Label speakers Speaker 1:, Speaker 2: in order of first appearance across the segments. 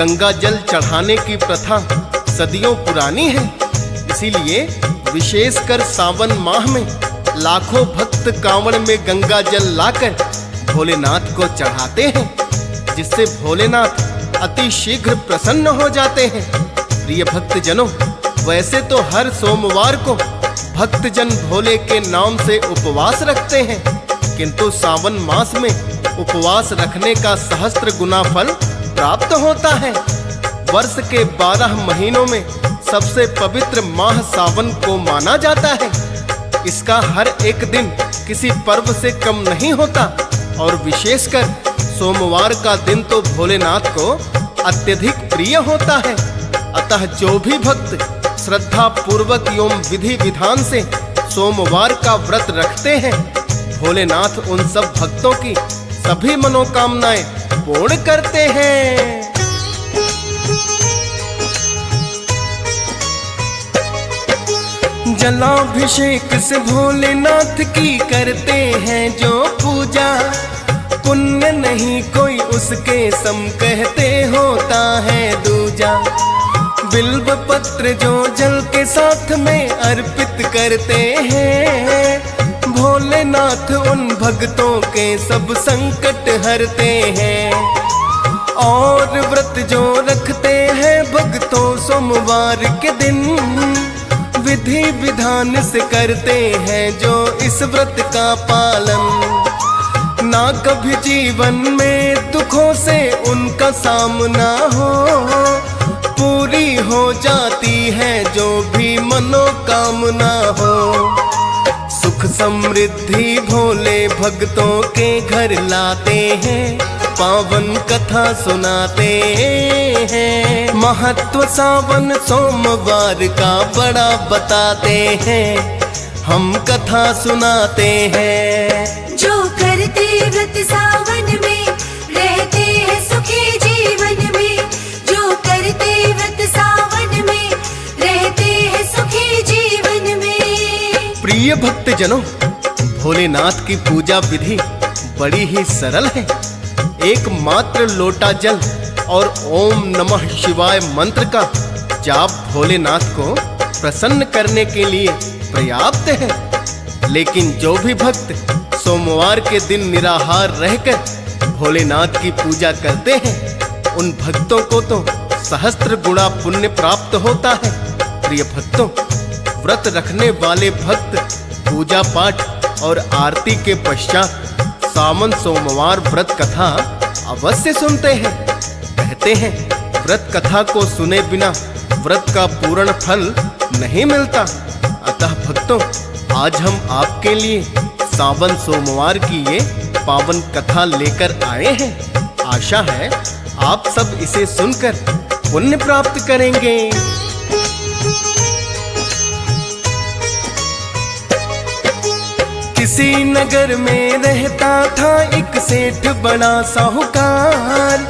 Speaker 1: गंगा जल चढ़ाने की प्रथा सदियों पुरानी है। इसीलिए विशेषकर सावन माह में लाखों भक्त कांवड़ में गंगा जल लाकर भोलेनाथ को चढ़ाते हैं, जिससे भोलेनाथ अति शीघ्र प्रसन्न हो जाते हैं। प्रिय भक्तजनों, वैसे तो हर सोमवार को भक्तजन भोले के नाम से उपवास रखते हैं, किंतु सावन मास में उपवास रखने का सहस्त्र गुना फल प्राप्त होता है। वर्ष के 12 महीनों में सबसे पवित्र माह सावन को माना जाता है। इसका हर एक दिन किसी पर्व से कम नहीं होता और विशेषकर सोमवार का दिन तो भोलेनाथ को अत्यधिक प्रिय होता है। अतः जो भी भक्त श्रद्धा पूर्वक एवं विधि विधान से सोमवार का व्रत रखते हैं, भोलेनाथ उन सब भक्तों की सभी मनोकामनाएं पूर्ण करते हैं। जलाभिषेक से भोलेनाथ की करते हैं जो पूजा, पुण्य नहीं कोई उसके सम कहते होता है दूजा। बिल्व पत्र जो जल के साथ में अर्पित करते हैं, भोलेनाथ उन भक्तों के सब संकट हरते हैं। और व्रत जो रखते हैं भक्तों सोमवार के दिन, विधि विधान से करते हैं जो इस व्रत का पालन, ना कभी जीवन में दुखों से उनका सामना हो, पूरी हो जाती है जो भी मनोकामना हो। सुख समृद्धि भोले भक्तों के घर लाते हैं, पावन कथा सुनाते हैं। महत्व सावन सोमवार का बड़ा बताते हैं, हम कथा सुनाते हैं।
Speaker 2: जो करते व्रत सावन में रहते हैं सुखी जीवन में, जो करते व्रत सावन में रहते हैं सुखी जीवन में।
Speaker 1: प्रिय भक्तजनों, भोलेनाथ की पूजा विधि बड़ी ही सरल है। एक मात्र लोटा जल और ओम नमः शिवाय मंत्र का जाप भोलेनाथ को प्रसन्न करने के लिए पर्याप्त है। लेकिन जो भी भक्त सोमवार के दिन निराहार रहकर भोलेनाथ की पूजा करते हैं, उन भक्तों को तो सहस्त्र गुणा पुण्य प्राप्त होता है। प्रिय भक्तों, व्रत रखने वाले भक्त पूजा पाठ और आरती के पश्चात सावन सोमवार व्रत कथा अवश्य सुनते हैं। कहते हैं व्रत कथा को सुने बिना व्रत का पूर्ण फल नहीं मिलता। अतः भक्तों, आज हम आपके लिए सावन सोमवार की ये पावन कथा लेकर आए हैं। आशा है आप सब इसे सुनकर पुण्य प्राप्त करेंगे। किसी नगर में रहता था एक सेठ बड़ा साहूकार,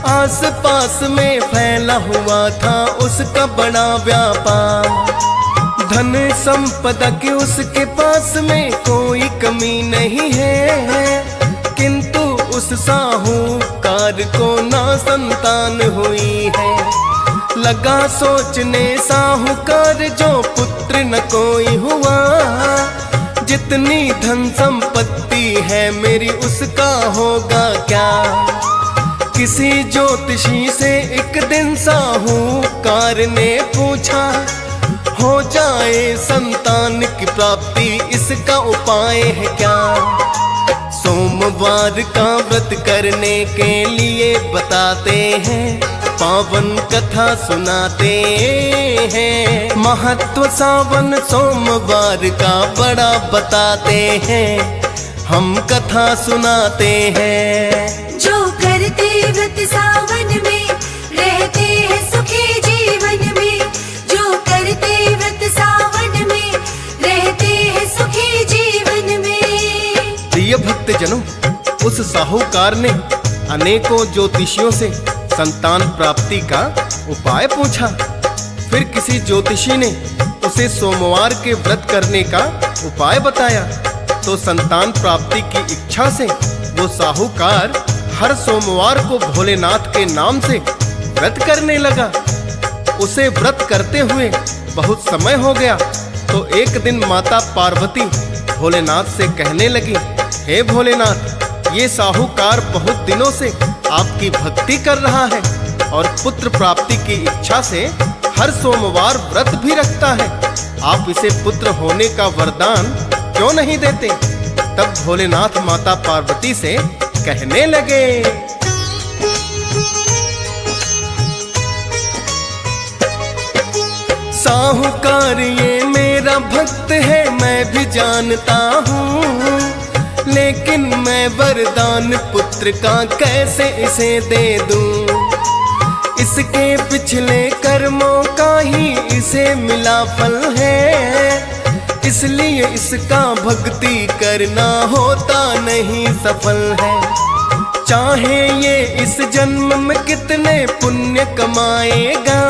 Speaker 1: आस पास में फैला हुआ था उसका बड़ा व्यापार। धन संपदा की उसके पास में कोई कमी नहीं है, किंतु उस साहूकार को ना संतान हुई है। लगा सोचने साहूकार जो पुत्र न कोई हुआ, जितनी धन संपत्ति है मेरी उसका होगा क्या। किसी ज्योतिषी से एक दिन साहूकार ने पूछा, हो जाए संतान की प्राप्ति इसका उपाय है क्या। सोमवार का व्रत करने के लिए बताते हैं, पावन कथा सुनाते हैं। महत्व सावन सोमवार का बड़ा बताते हैं, हम कथा सुनाते हैं।
Speaker 2: जो करते व्रत सावन में रहते हैं सुखी जीवन में, जो करते व्रत सावन में रहते हैं सुखी जीवन में।
Speaker 1: प्रिय भक्तजनों, उस साहूकार ने अनेकों ज्योतिषियों से संतान प्राप्ति का उपाय पूछा। फिर किसी ज्योतिषी ने उसे सोमवार के व्रत करने का उपाय बताया, तो संतान प्राप्ति की इच्छा से वो साहूकार हर सोमवार को भोलेनाथ के नाम से व्रत करने लगा। उसे व्रत करते हुए बहुत समय हो गया तो एक दिन माता पार्वती भोलेनाथ से कहने लगी, हे भोलेनाथ, ये साहूकार बहुत दिनों से आपकी भक्ति कर रहा है और पुत्र प्राप्ति की इच्छा से हर सोमवार व्रत भी रखता है। आप इसे पुत्र होने का वरदान क्यों नहीं देते? तब भोलेनाथ माता पार्वती से कहने लगे, साहूकार ये मेरा भक्त है, मैं भी जानता हूँ, लेकिन मैं वरदान पुत्र का कैसे इसे दे दूं? इसके पिछले कर्मों का ही इसे मिला फल है, इसलिए इसका भक्ति करना होता नहीं सफल है। चाहे ये इस जन्म में कितने पुण्य कमाएगा,